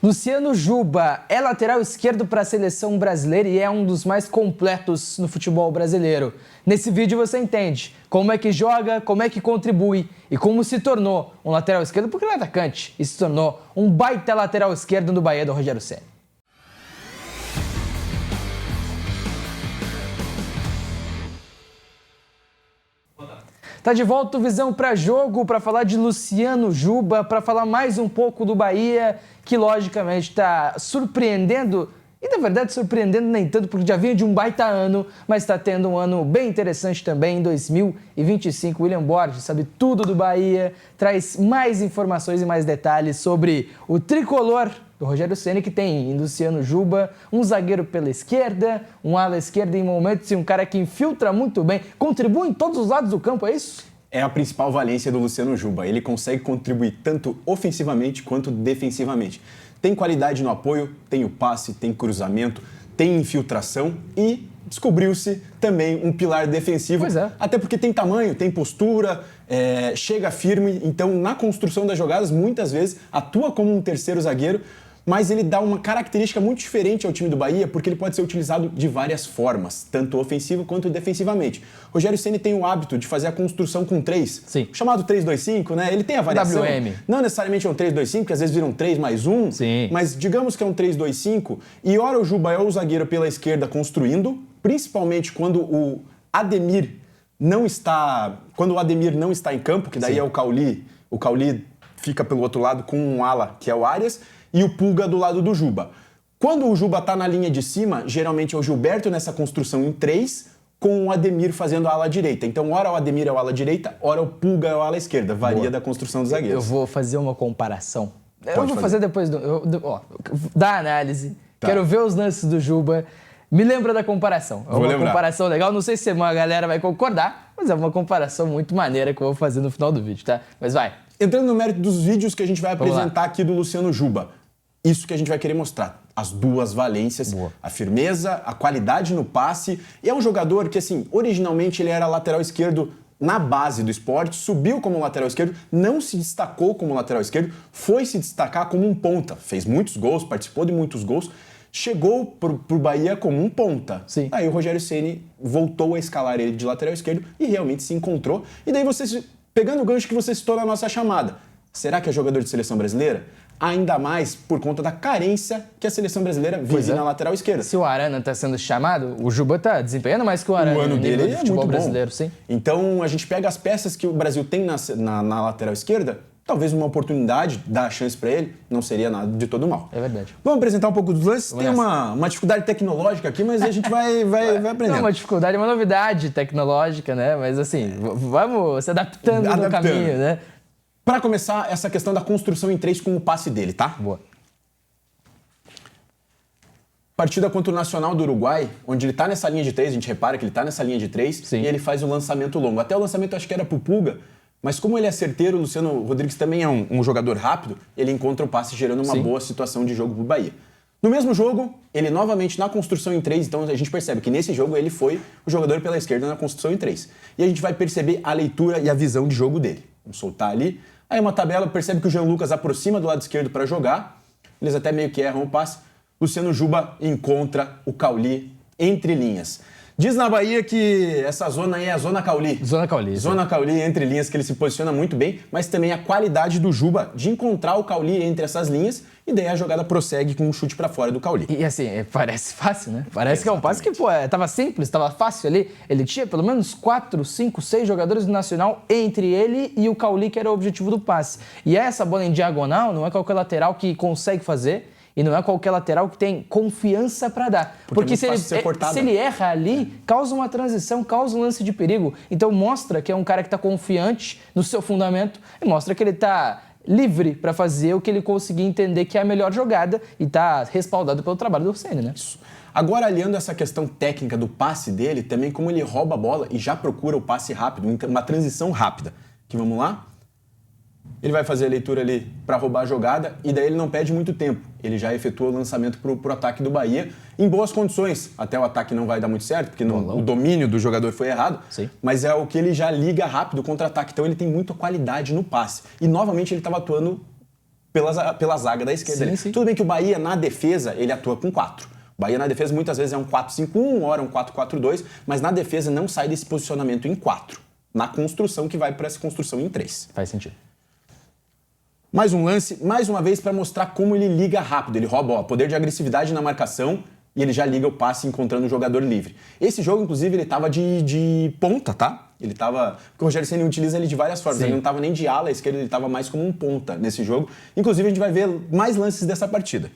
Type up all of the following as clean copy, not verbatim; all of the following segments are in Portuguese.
Luciano Juba é lateral esquerdo para a seleção brasileira e é um dos mais completos no futebol brasileiro. Nesse vídeo você entende como é que joga, como é que contribui e como se tornou um lateral esquerdo, porque ele é atacante, e se tornou um baita lateral esquerdo no Bahia do Rogério Ceni. Tá de volta o Visão para Jogo para falar de Luciano Juba, para falar mais um pouco do Bahia, que logicamente está surpreendendo, e na verdade surpreendendo nem tanto, porque já vinha de um baita ano, mas está tendo um ano bem interessante também em 2025. William Borges sabe tudo do Bahia, traz mais informações e mais detalhes sobre o tricolor do Rogério Ceni, que tem em Luciano Juba um zagueiro pela esquerda, um ala esquerda em momentos e um cara que infiltra muito bem, contribui em todos os lados do campo, é isso? É a principal valência do Luciano Juba. Ele consegue contribuir tanto ofensivamente quanto defensivamente. Tem qualidade no apoio, tem o passe, tem cruzamento, tem infiltração e descobriu-se também um pilar defensivo. Pois é. Até porque tem tamanho, tem postura, chega firme. Então, na construção das jogadas, muitas vezes atua como um terceiro zagueiro, mas ele dá uma característica muito diferente ao time do Bahia, porque ele pode ser utilizado de várias formas, tanto ofensivo quanto defensivamente. Rogério Ceni tem o hábito de fazer a construção com 3, Sim. chamado 3-2-5, né? Ele tem a variação. WM. Não necessariamente é um 3-2-5, que às vezes vira um 3+1, Sim. mas digamos que é um 3-2-5, e ora o Juba é o zagueiro pela esquerda construindo, principalmente quando o Ademir não está em campo, que daí Sim. é o Cauli fica pelo outro lado com um ala, que é o Arias, e o Pulga do lado do Juba. Quando o Juba está na linha de cima, geralmente é o Gilberto nessa construção em 3, com o Ademir fazendo a ala direita. Então, ora o Ademir é o ala direita, ora o Pulga é o ala esquerda. Varia Boa. da construção dos zagueiros. Eu vou fazer uma comparação. Pode fazer depois da análise. Tá. Quero ver os lances do Juba. Me lembra da comparação. É Vou uma lembrar. comparação legal. Não sei se uma galera vai concordar, mas é uma comparação muito maneira que eu vou fazer no final do vídeo, tá? Mas vai. Entrando no mérito dos vídeos que a gente vai Vamos lá. apresentar aqui do Luciano Juba. Isso que a gente vai querer mostrar. As duas valências, Boa. a firmeza, a qualidade no passe. E é um jogador que, assim, originalmente ele era lateral esquerdo na base do esporte, subiu como lateral esquerdo, não se destacou como lateral esquerdo, foi se destacar como um ponta. Fez muitos gols, participou de muitos gols, chegou pro Bahia como um ponta. Sim. Aí o Rogério Ceni voltou a escalar ele de lateral esquerdo e realmente se encontrou. E daí você, pegando o gancho que você citou na nossa chamada, será que é jogador de seleção brasileira? Ainda mais por conta da carência que a seleção brasileira vive na lateral esquerda. Se o Arana está sendo chamado, o Juba está desempenhando mais que o Arana. O ano no nível dele do é futebol muito brasileiro, bom. sim. Então, a gente pega as peças que o Brasil tem na lateral esquerda, talvez uma oportunidade, dar a chance para ele, não seria nada de todo mal. É verdade. Vamos apresentar um pouco dos lances. Vamos Tem nessa. uma dificuldade tecnológica aqui, mas a gente vai aprendendo. Não é uma dificuldade, é uma novidade tecnológica, né? Mas assim, vamos se adaptando no caminho, né? Para começar, essa questão da construção em 3 com o passe dele, tá? Boa. Partida contra o Nacional do Uruguai, onde ele tá nessa linha de 3, a gente repara que ele tá nessa linha de 3, Sim. e ele faz o lançamento longo. Até o lançamento acho que era pro Pulga, mas como ele é certeiro, o Luciano Rodrigues também é um jogador rápido, ele encontra o passe gerando uma Sim. boa situação de jogo pro Bahia. No mesmo jogo, ele novamente na construção em 3, então a gente percebe que nesse jogo ele foi o jogador pela esquerda na construção em 3. E a gente vai perceber a leitura e a visão de jogo dele. Vamos soltar ali. Aí uma tabela, percebe que o Jean Lucas aproxima do lado esquerdo para jogar, eles até meio que erram o passe. Luciano Juba encontra o Cauli entre linhas. Diz na Bahia que essa zona aí é a Zona Cauli. Zona Cauli. Zona Cauli entre linhas, que ele se posiciona muito bem, mas também a qualidade do Juba de encontrar o Cauli entre essas linhas, e daí a jogada prossegue com um chute pra fora do Cauli. E assim, parece fácil, né? Parece que é um passe que, tava simples, tava fácil ali. Ele tinha pelo menos 4, 5, 6 jogadores do Nacional entre ele e o Cauli, que era o objetivo do passe. E essa bola em diagonal não é qualquer lateral que consegue fazer, e não é qualquer lateral que tem confiança para dar. Porque se ele erra ali, causa uma transição, causa um lance de perigo. Então mostra que é um cara que está confiante no seu fundamento e mostra que ele está livre para fazer o que ele conseguir entender que é a melhor jogada e está respaldado pelo trabalho do Ceni, né? Isso. Agora, aliando essa questão técnica do passe dele, também como ele rouba a bola e já procura o passe rápido, uma transição rápida. Aqui, vamos lá? Ele vai fazer a leitura ali para roubar a jogada e daí ele não perde muito tempo. Ele já efetua o lançamento pro ataque do Bahia em boas condições. Até o ataque não vai dar muito certo, porque o domínio do jogador foi errado. Sim. Mas é o que ele já liga rápido contra-ataque. Então ele tem muita qualidade no passe. E novamente ele estava atuando pela zaga da esquerda. Sim, sim. Tudo bem que o Bahia, na defesa, ele atua com 4. O Bahia, na defesa, muitas vezes é um 4-5-1, ora um 4-4-2, mas na defesa não sai desse posicionamento em 4. Na construção, que vai para essa construção em 3. Faz sentido. Mais um lance, mais uma vez, para mostrar como ele liga rápido. Ele rouba poder de agressividade na marcação e ele já liga o passe encontrando o jogador livre. Esse jogo, inclusive, ele estava de ponta, tá? Ele estava... Porque o Rogério Ceni utiliza ele de várias formas. Sim. Ele não estava nem de ala esquerda, ele estava mais como um ponta nesse jogo. Inclusive, a gente vai ver mais lances dessa partida.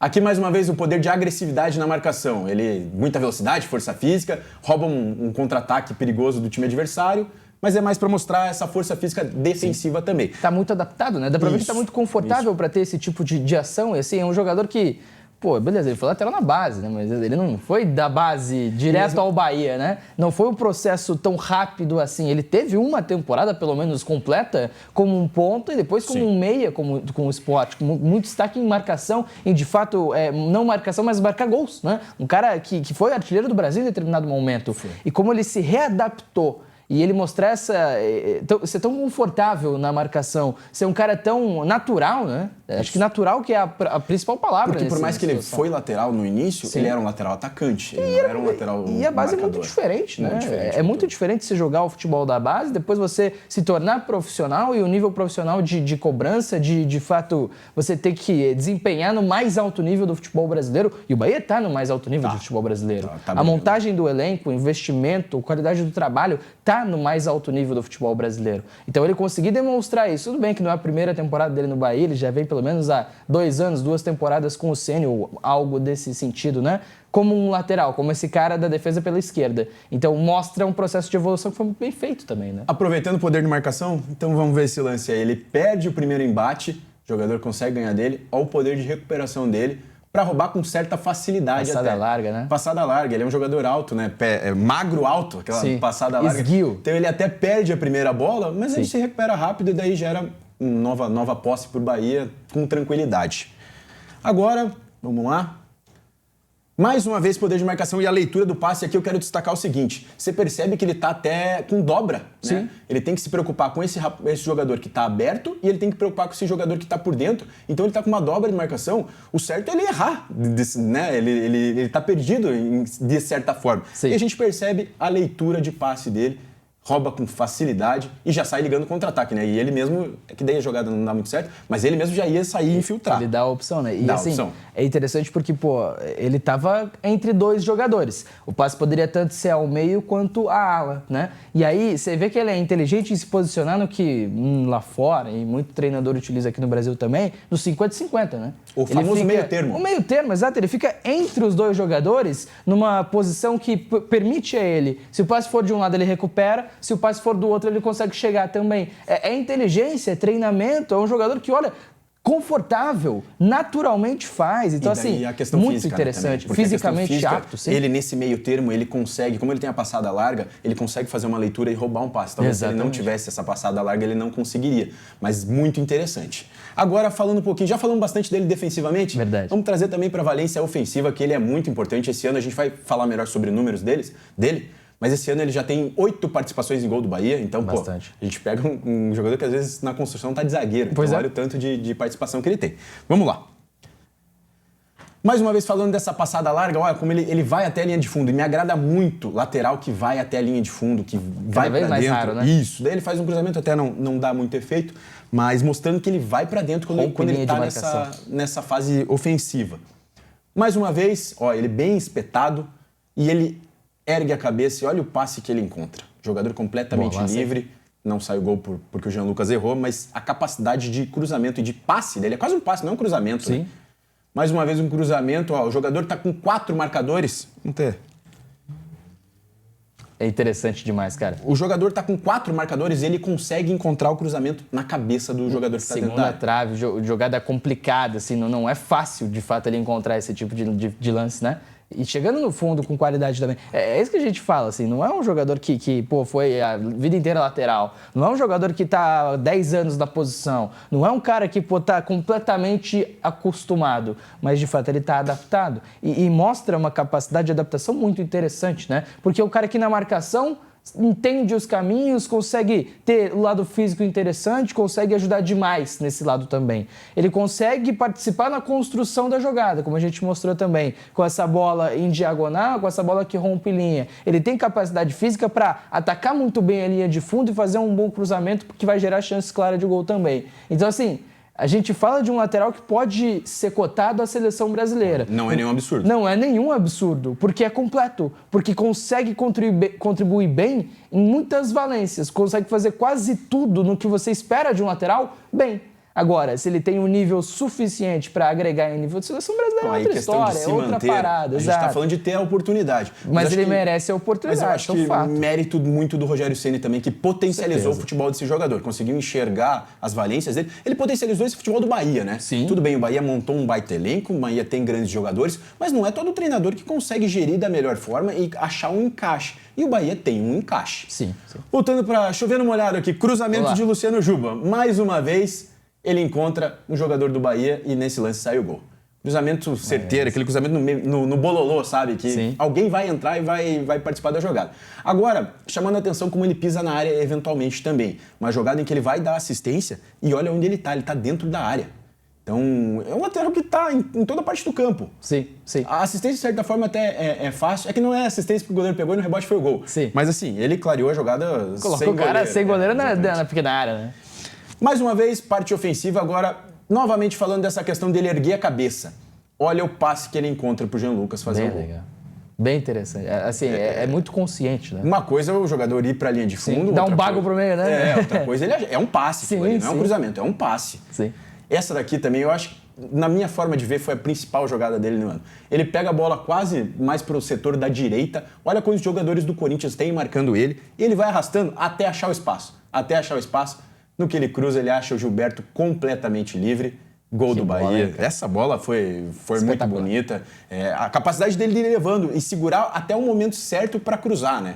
Aqui, mais uma vez, o poder de agressividade na marcação. Ele, muita velocidade, força física, rouba um contra-ataque perigoso do time adversário, mas é mais para mostrar essa força física defensiva. Sim. Também. Tá muito adaptado, né? Dá pra ver que tá muito confortável para ter esse tipo de ação. E assim, é um jogador que, pô, beleza, ele foi lateral na base, né? Mas ele não foi da base direto ao Bahia, né? Não foi um processo tão rápido assim. Ele teve uma temporada, pelo menos, completa como um ponto e depois como um meia com o Sport. Com muito destaque em marcação, em de fato, não marcação, mas marcar gols, né? Um cara que foi artilheiro do Brasil em determinado momento. Foi. E como ele se readaptou. E ele mostrar ser tão confortável na marcação, ser um cara tão natural, né? Isso. Acho que natural que é a principal palavra. Porque por mais que ele foi lateral no início, Sim. ele era um lateral atacante, ele não era um lateral E a base marcador. É muito diferente, né? É muito diferente você jogar o futebol da base, depois você se tornar profissional e o nível profissional de cobrança, de fato, você ter que desempenhar no mais alto nível do futebol brasileiro. E o Bahia está no mais alto nível do futebol brasileiro. A montagem do elenco, o investimento, a qualidade do trabalho está no mais alto nível do futebol brasileiro. Então ele conseguir demonstrar isso. Tudo bem que não é a primeira temporada dele no Bahia, ele já vem pelo menos há 2 anos, 2 temporadas com o Ceni, ou algo desse sentido, né? Como um lateral, como esse cara da defesa pela esquerda. Então mostra um processo de evolução que foi muito bem feito também, né? Aproveitando o poder de marcação, então vamos ver esse lance aí. Ele perde o primeiro embate, o jogador consegue ganhar dele, olha o poder de recuperação dele, para roubar com certa facilidade. Passada larga, né? Passada larga. Ele é um jogador alto, né? magro alto, aquela Sim. passada larga. Esguio. Então ele até perde a primeira bola, mas Sim. ele se recupera rápido e daí gera nova posse pro Bahia com tranquilidade. Agora, vamos lá. Mais uma vez, poder de marcação e a leitura do passe. Aqui eu quero destacar o seguinte. Você percebe que ele tá até com dobra, Sim. né? Ele tem que se preocupar com esse jogador que tá aberto e ele tem que preocupar com esse jogador que tá por dentro. Então ele tá com uma dobra de marcação. O certo é ele errar, né? Ele tá perdido de certa forma. Sim. E a gente percebe a leitura de passe dele. Rouba com facilidade e já sai ligando contra-ataque, né? E ele mesmo, é que daí a jogada não dá muito certo, mas ele mesmo já ia sair e infiltrar. Ele dá a opção, né? E dá assim, opção. É interessante porque, pô, ele tava entre 2 jogadores. O passe poderia tanto ser ao meio quanto à ala, né? E aí você vê que ele é inteligente em se posicionar no que lá fora, e muito treinador utiliza aqui no Brasil também, no 50-50, né? O famoso meio termo. O meio termo, exato. Ele fica entre os 2 jogadores numa posição que permite a ele, se o passe for de um lado ele recupera, se o passe for do outro ele consegue chegar também. É inteligência, é treinamento, é um jogador que, olha, confortável, naturalmente faz. Então, assim, a questão muito física, interessante. Né, fisicamente apto, sim. Ele, nesse meio termo, ele consegue, como ele tem a passada larga, ele consegue fazer uma leitura e roubar um passe. Talvez se ele não tivesse essa passada larga, ele não conseguiria. Mas muito interessante. Agora, falando um pouquinho, já falamos bastante dele defensivamente. Verdade. Vamos trazer também para a valência ofensiva, que ele é muito importante. Esse ano a gente vai falar melhor sobre números dele. Mas esse ano ele já tem 8 participações em gol do Bahia, então, Bastante. a gente pega um jogador que às vezes na construção tá de zagueiro. Pois então olha o tanto de participação que ele tem. Vamos lá. Mais uma vez falando dessa passada larga, olha como ele vai até a linha de fundo. E me agrada muito lateral que vai até a linha de fundo, que vai para dentro. Raro, né? Isso. Daí ele faz um cruzamento, até não dá muito efeito, mas mostrando que ele vai para dentro quando ele tá nessa fase ofensiva. Mais uma vez, ó, ele bem espetado e ele ergue a cabeça e olha o passe que ele encontra. Jogador completamente livre, não saiu gol porque o Jean Lucas errou, mas a capacidade de cruzamento e de passe dele, é quase um passe, não é um cruzamento. Sim. Né? Mais uma vez um cruzamento, ó, o jogador tá com 4 marcadores. Vamos ter. É interessante demais, cara. O jogador tá com 4 marcadores e ele consegue encontrar o cruzamento na cabeça do jogador que tá dentro da área. Segunda trave, jogada complicada, assim, não é fácil, de fato, ele encontrar esse tipo de lance, né? E chegando no fundo com qualidade também. É isso que a gente fala, assim, não é um jogador que foi a vida inteira lateral, não é um jogador que tá há 10 anos na posição, não é um cara que, tá completamente acostumado, mas de fato ele tá adaptado. E mostra uma capacidade de adaptação muito interessante, né? Porque o cara que na marcação entende os caminhos, consegue ter o lado físico interessante, consegue ajudar demais nesse lado também. Ele consegue participar na construção da jogada, como a gente mostrou também, com essa bola em diagonal, com essa bola que rompe linha. Ele tem capacidade física para atacar muito bem a linha de fundo e fazer um bom cruzamento que vai gerar chances claras de gol também. Então, assim, a gente fala de um lateral que pode ser cotado à seleção brasileira. Não é nenhum absurdo. Não é nenhum absurdo, porque é completo, porque consegue contribuir bem em muitas valências, consegue fazer quase tudo no que você espera de um lateral, bem. Agora, se ele tem um nível suficiente para agregar em nível de seleção brasileira, é outra história, é outra parada. A gente está falando de ter a oportunidade. Mas ele merece a oportunidade, mas eu acho que fato. Mérito muito do Rogério Ceni também, que potencializou o futebol desse jogador, conseguiu enxergar as valências dele. Ele potencializou esse futebol do Bahia, né? Sim. Tudo bem, o Bahia montou um baita elenco, o Bahia tem grandes jogadores, mas não é todo treinador que consegue gerir da melhor forma e achar um encaixe. E o Bahia tem um encaixe. Sim. Voltando para chovendo molhado aqui, cruzamento de Luciano Juba. Mais uma vez, ele encontra um jogador do Bahia e nesse lance sai o gol. Cruzamento certeiro, aquele cruzamento no bololô, sabe? Que Sim. alguém vai entrar e vai participar da jogada. Agora, chamando a atenção como ele pisa na área eventualmente também. Uma jogada em que ele vai dar assistência e olha onde ele tá dentro da área. Então, é um lateral que tá em toda parte do campo. Sim. A assistência, de certa forma, até é fácil. É que não é assistência porque o goleiro pegou e no rebote foi o gol. Sim. Mas assim, ele clareou a jogada Colocou o cara sem goleiro na pequena área, né? Mais uma vez, parte ofensiva, agora novamente falando dessa questão dele erguer a cabeça. Olha o passe que ele encontra pro Jean Lucas fazer o gol. Legal. Bem interessante. Assim, é muito consciente, né? Uma coisa é o jogador ir pra linha de fundo. Dá um bago pro meio, né? Outra coisa é um passe. Sim, não é um cruzamento, é um passe. Sim. Essa daqui também, eu acho, na minha forma de ver, foi a principal jogada dele no ano. Ele pega a bola quase mais pro setor da direita, olha quantos jogadores do Corinthians têm marcando ele, e ele vai arrastando até achar o espaço. No que ele cruza, ele acha o Gilberto completamente livre. Gol do Bahia. Essa bola foi muito bonita. A capacidade dele de ir levando e segurar até o momento certo para cruzar, né?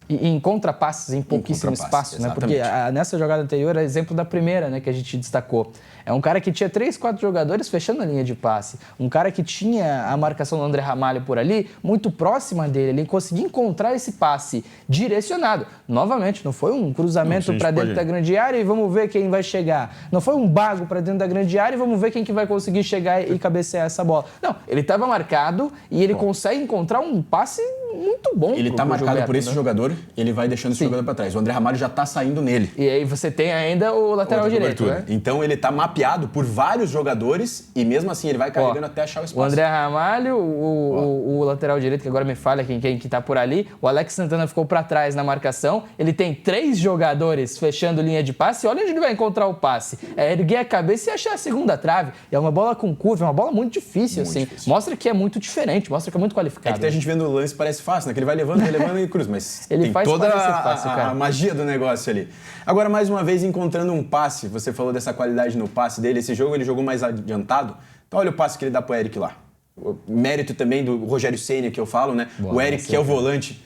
E em contrapasses, em pouquíssimo espaço, né? Porque nessa jogada anterior é exemplo da primeira, né, que a gente destacou. É um cara que tinha 3, 4 jogadores fechando a linha de passe. Um cara que tinha a marcação do André Ramalho por ali, muito próxima dele. Ele conseguia encontrar esse passe direcionado. Novamente, não foi um cruzamento para dentro da grande área e vamos ver quem vai chegar. Não foi um bago para dentro da grande área e vamos ver quem que vai conseguir chegar e cabecear essa bola. Não, ele estava marcado e ele consegue encontrar um passe muito bom. Ele está marcado Gilberto, por esse jogador, ele vai deixando esse jogador para trás. O André Ramalho já está saindo nele. E aí você tem ainda o lateral direito, né? Então ele está mapeado por vários jogadores e mesmo assim ele vai carregando até achar o espaço. O André Ramalho, o lateral direito, que agora me falha quem que tá por ali, o Alex Santana ficou para trás na marcação, ele tem 3 jogadores fechando linha de passe, olha onde ele vai encontrar o passe. É erguer a cabeça e achar a segunda trave. É uma bola com curva, é uma bola muito difícil, Mostra que é muito diferente, mostra que é muito qualificado. É que a gente vendo o lance parece fácil, né? Que ele vai levando e cruza, mas ele tem faz toda fácil, a magia do negócio ali. Agora, mais uma vez, encontrando um passe, você falou dessa qualidade no passe dele, esse jogo ele jogou mais adiantado, então olha o passe que ele dá pro Eric lá. O mérito também do Rogério Ceni que eu falo, né? Boa, o Eric, que é o volante,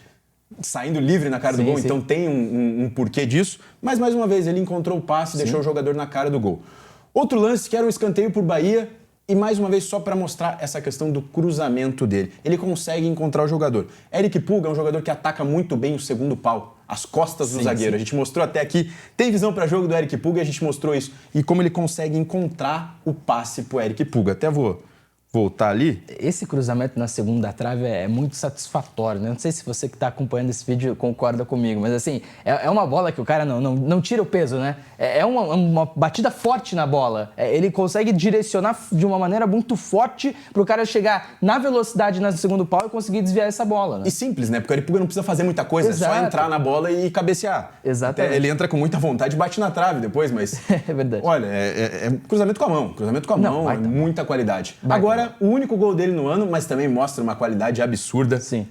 saindo livre na cara do gol, então tem um porquê disso, mas mais uma vez, ele encontrou o passe e deixou o jogador na cara do gol. Outro lance que era um escanteio por Bahia, e mais uma vez, só para mostrar essa questão do cruzamento dele. Ele consegue encontrar o jogador. Eric Pulga é um jogador que ataca muito bem o segundo pau, as costas do zagueiro. A gente mostrou até aqui, tem visão para jogo do Eric Pulga e a gente mostrou isso. E como ele consegue encontrar o passe pro Eric Pulga. Até vou voltar ali. Esse cruzamento na segunda trave é muito satisfatório, né? Não sei se você que está acompanhando esse vídeo concorda comigo, mas assim, é uma bola que o cara não tira o peso, né? É uma batida forte na bola. Ele consegue direcionar de uma maneira muito forte para o cara chegar na velocidade no segundo pau e conseguir desviar essa bola, né? E simples, né? Porque o Eric Pulga não precisa fazer muita coisa, é só entrar na bola e cabecear. Exatamente. Ele entra com muita vontade e bate na trave depois, mas... É verdade. Olha, é cruzamento com a mão. Cruzamento com a mão, é muita qualidade. Agora, o único gol dele no ano, mas também mostra uma qualidade absurda. Sim.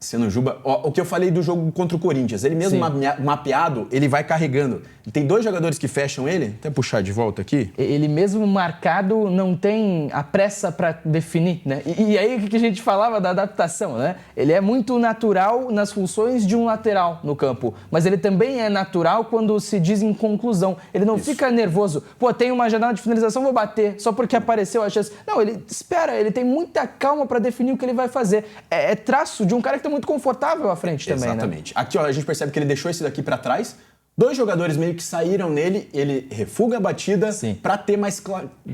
Luciano Juba, o que eu falei do jogo contra o Corinthians, ele mesmo mapeado, ele vai carregando. Tem 2 jogadores que fecham ele, até puxar de volta aqui. Ele mesmo marcado não tem a pressa para definir, né? E aí o que a gente falava da adaptação, né? Ele é muito natural nas funções de um lateral no campo, mas ele também é natural quando se diz em conclusão. Ele não fica nervoso. Pô, tem uma janela de finalização, vou bater, só porque apareceu a chance. Não, ele espera, ele tem muita calma para definir o que ele vai fazer. É traço de um cara que tem muito confortável à frente também, né? Exatamente. Aqui, ó, a gente percebe que ele deixou esse daqui pra trás. 2 jogadores meio que saíram nele, ele refuga a batida pra ter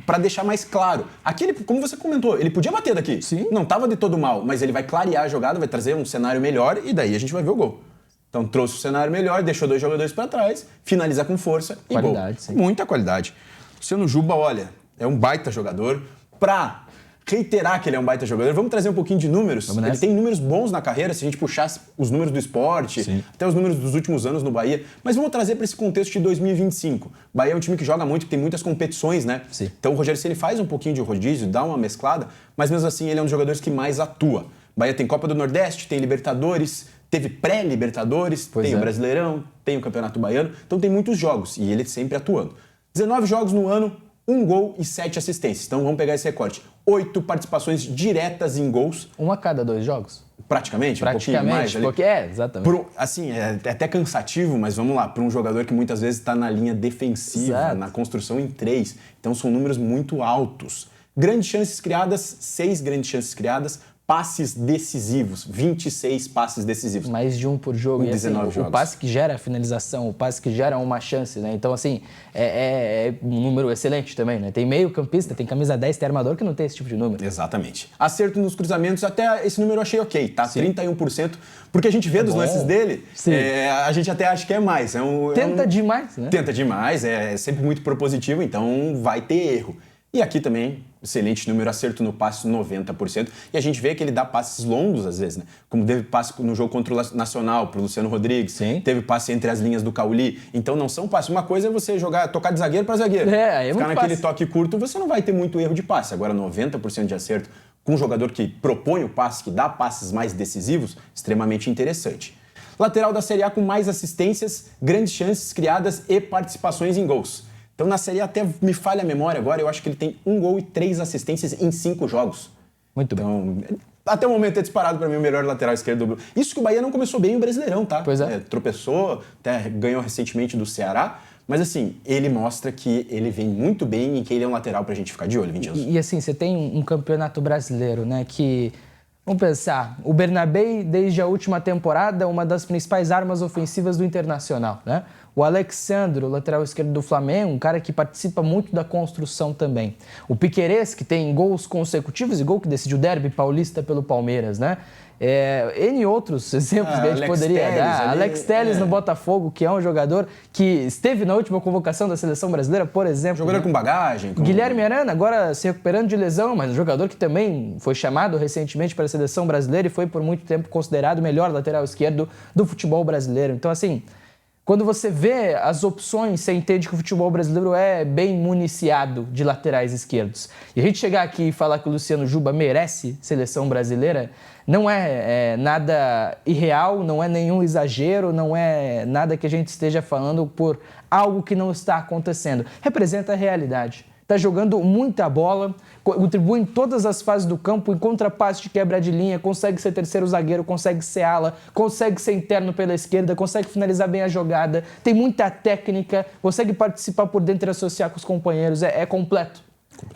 para deixar mais claro. Aqui, ele, como você comentou, ele podia bater daqui. Sim. Não tava de todo mal, mas ele vai clarear a jogada, vai trazer um cenário melhor e daí a gente vai ver o gol. Então trouxe o cenário melhor, deixou 2 jogadores pra trás, finaliza com força e Qualidade, gol. sim. Muita qualidade. Luciano Juba, olha, é um baita jogador. Pra reiterar que ele é um baita jogador, vamos trazer um pouquinho de números. Ele tem números bons na carreira, se a gente puxar os números do esporte, até os números dos últimos anos no Bahia, mas vamos trazer para esse contexto de 2025. Bahia é um time que joga muito, que tem muitas competições, né? Sim. Então o Rogério Ceni faz um pouquinho de rodízio, dá uma mesclada, mas mesmo assim ele é um dos jogadores que mais atua. Bahia tem Copa do Nordeste, tem Libertadores, teve pré-Libertadores, tem o Brasileirão, tem o Campeonato Baiano, então tem muitos jogos e ele sempre atuando. 19 jogos no ano, 1 gol e 7 assistências. Então vamos pegar esse recorte. 8 participações diretas em gols. Uma a cada 2 jogos? Praticamente, um pouquinho mais. Porque exatamente. Assim, é até cansativo, mas vamos lá, para um jogador que muitas vezes está na linha defensiva, na construção em 3. Então são números muito altos. Grandes chances criadas, 6 grandes chances criadas. Passes decisivos, 26 passes decisivos. Mais de um por jogo. Em 19 jogos. O passe que gera a finalização, o passe que gera uma chance, né? Então, assim, é um número excelente também, né? Tem meio campista, tem camisa 10, tem armador que não tem esse tipo de número. Exatamente. Acerto nos cruzamentos, até esse número eu achei ok, tá? Sim. 31%, porque a gente vê dos lances dele, a gente até acha que é mais. Tenta demais, né? Tenta demais, é sempre muito propositivo, então vai ter erro. E aqui também, excelente número, acerto no passe 90%. E a gente vê que ele dá passes longos às vezes, né? Como teve passe no jogo contra o Nacional, pro Luciano Rodrigues. Sim. Teve passe entre as linhas do Cauli. Então não são passes. Uma coisa é você tocar de zagueiro para zagueiro. Ficar naquele toque curto, você não vai ter muito erro de passe. Agora 90% de acerto com um jogador que propõe o passe, que dá passes mais decisivos, extremamente interessante. Lateral da Série A com mais assistências, grandes chances criadas e participações em gols. Então, na Série A, até me falha a memória agora, eu acho que ele tem 1 gol e 3 assistências em 5 jogos. Muito bem. Até o momento é disparado para mim o melhor lateral esquerdo do Brasil. Isso que o Bahia não começou bem o Brasileirão, tá? Pois é. Tropeçou, até ganhou recentemente do Ceará. Mas assim, ele mostra que ele vem muito bem e que ele é um lateral pra gente ficar de olho, Vinicius. E assim, você tem um campeonato brasileiro, né, que... Vamos pensar, o Bernabéu, desde a última temporada, uma das principais armas ofensivas do Internacional, né? O Alexandre, o lateral esquerdo do Flamengo, um cara que participa muito da construção também. O Piquerez, que tem gols consecutivos e gol que decidiu o derby paulista pelo Palmeiras, né? N outros exemplos que a gente poderia dar. Alex Telles no Botafogo, que é um jogador que esteve na última convocação da seleção brasileira, por exemplo. Jogador com bagagem. Guilherme Arana, agora se recuperando de lesão, mas um jogador que também foi chamado recentemente para a seleção brasileira e foi por muito tempo considerado o melhor lateral esquerdo do futebol brasileiro. Então, assim, quando você vê as opções, você entende que o futebol brasileiro é bem municiado de laterais esquerdos. E a gente chegar aqui e falar que o Luciano Juba merece seleção brasileira não é nada irreal, não é nenhum exagero, não é nada que a gente esteja falando por algo que não está acontecendo. Representa a realidade. Está jogando muita bola, contribui em todas as fases do campo, encontra passe de quebra de linha, consegue ser terceiro zagueiro, consegue ser ala, consegue ser interno pela esquerda, consegue finalizar bem a jogada, tem muita técnica, consegue participar por dentro e associar com os companheiros, é completo.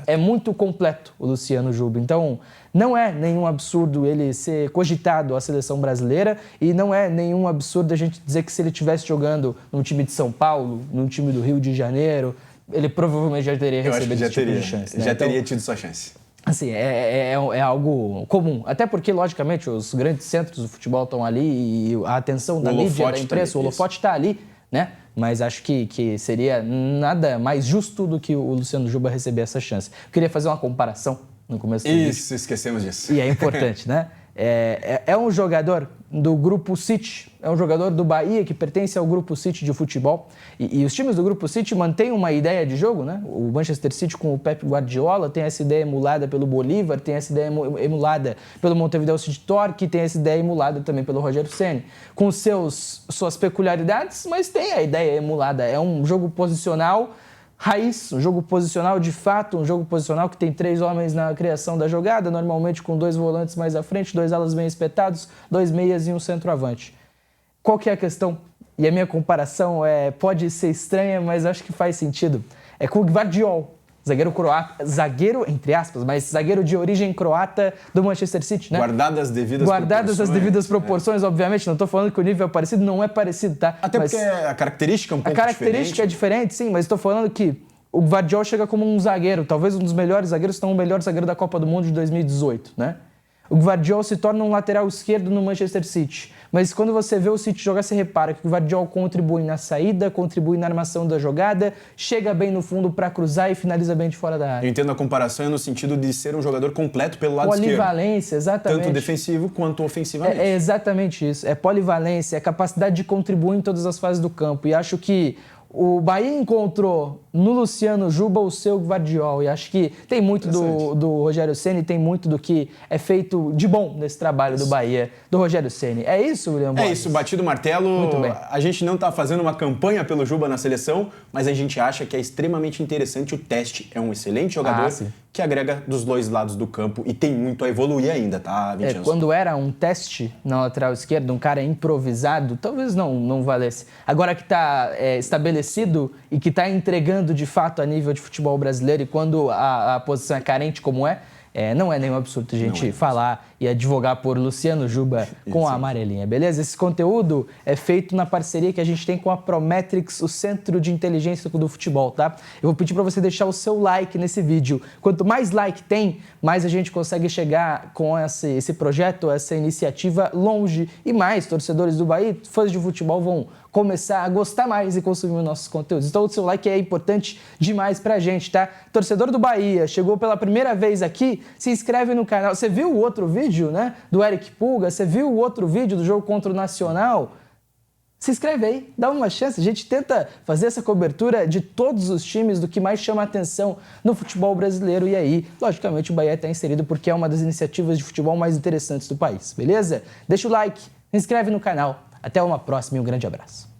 É muito completo o Luciano Juba. Então, não é nenhum absurdo ele ser cogitado à seleção brasileira e não é nenhum absurdo a gente dizer que se ele estivesse jogando num time de São Paulo, num time do Rio de Janeiro, ele provavelmente já teria recebido esse tipo de chance. Né? Já teria tido sua chance. Assim, é algo comum. Até porque, logicamente, os grandes centros do futebol estão ali e a atenção da mídia, da imprensa, o holofote está ali, né? Mas acho que seria nada mais justo do que o Luciano Juba receber essa chance. Eu queria fazer uma comparação no começo do vídeo. Isso, esquecemos disso. E é importante, né? É um jogador do Grupo City, é um jogador do Bahia que pertence ao Grupo City de futebol. E os times do Grupo City mantêm uma ideia de jogo, né? O Manchester City com o Pep Guardiola tem essa ideia emulada pelo Bolívar, tem essa ideia emulada pelo Montevideo City Torque, tem essa ideia emulada também pelo Rogério Ceni, com suas peculiaridades, mas tem a ideia emulada. É um jogo posicional raiz, um jogo posicional de fato, um jogo posicional que tem 3 homens na criação da jogada, normalmente com 2 volantes mais à frente, 2 alas bem espetados, 2 meias e um centroavante. Qual que é a questão? E a minha comparação pode ser estranha, mas acho que faz sentido. É com o Gvardiol. zagueiro croata, zagueiro entre aspas, mas zagueiro de origem croata do Manchester City, né? Guardadas as devidas proporções, obviamente, não estou falando que o nível é parecido, não é parecido, tá? Até porque a característica é um pouco diferente. A característica é diferente, sim, mas estou falando que o Gvardiol chega como um zagueiro, talvez um dos melhores zagueiros, se não o melhor zagueiro da Copa do Mundo de 2018, né? O Gvardiol se torna um lateral esquerdo no Manchester City. Mas quando você vê o City jogar, você repara que o Gvardiol contribui na saída, contribui na armação da jogada, chega bem no fundo para cruzar e finaliza bem de fora da área. Eu entendo a comparação no sentido de ser um jogador completo pelo lado esquerdo. Polivalência, exatamente. Tanto defensivo quanto ofensivamente. É exatamente isso. É polivalência, é capacidade de contribuir em todas as fases do campo. E acho que o Bahia encontrou no Luciano Juba o seu Gvardiol, e acho que tem muito do Rogério Ceni, tem muito do que é feito de bom nesse trabalho do Bahia, do Rogério Ceni. É isso, William Borges? É isso, batido o martelo. Muito bem. A gente não está fazendo uma campanha pelo Juba na seleção, mas a gente acha que é extremamente interessante o teste. É um excelente jogador que agrega dos dois lados do campo e tem muito a evoluir ainda, tá, Vincenzo? Quando era um teste na lateral esquerda, um cara improvisado, talvez não valesse. Agora que está estabelecido e que está entregando de fato a nível de futebol brasileiro, e quando a posição é carente como não é nenhum absurdo a gente falar e advogar por Luciano Juba com a amarelinha, beleza? Esse conteúdo é feito na parceria que a gente tem com a Prometrics, o Centro de Inteligência do Futebol, tá? Eu vou pedir para você deixar o seu like nesse vídeo. Quanto mais like tem, mais a gente consegue chegar com esse projeto, essa iniciativa longe, e mais torcedores do Bahia, fãs de futebol vão começar a gostar mais e consumir os nossos conteúdos. Então o seu like é importante demais pra gente, tá? Torcedor do Bahia, chegou pela primeira vez aqui, se inscreve no canal. Você viu o outro vídeo, né, do Eric Pulga? Você viu o outro vídeo do jogo contra o Nacional? Se inscreve aí, dá uma chance. A gente tenta fazer essa cobertura de todos os times, do que mais chama a atenção no futebol brasileiro. E aí, logicamente, o Bahia está inserido porque é uma das iniciativas de futebol mais interessantes do país, beleza? Deixa o like, se inscreve no canal. Até uma próxima e um grande abraço.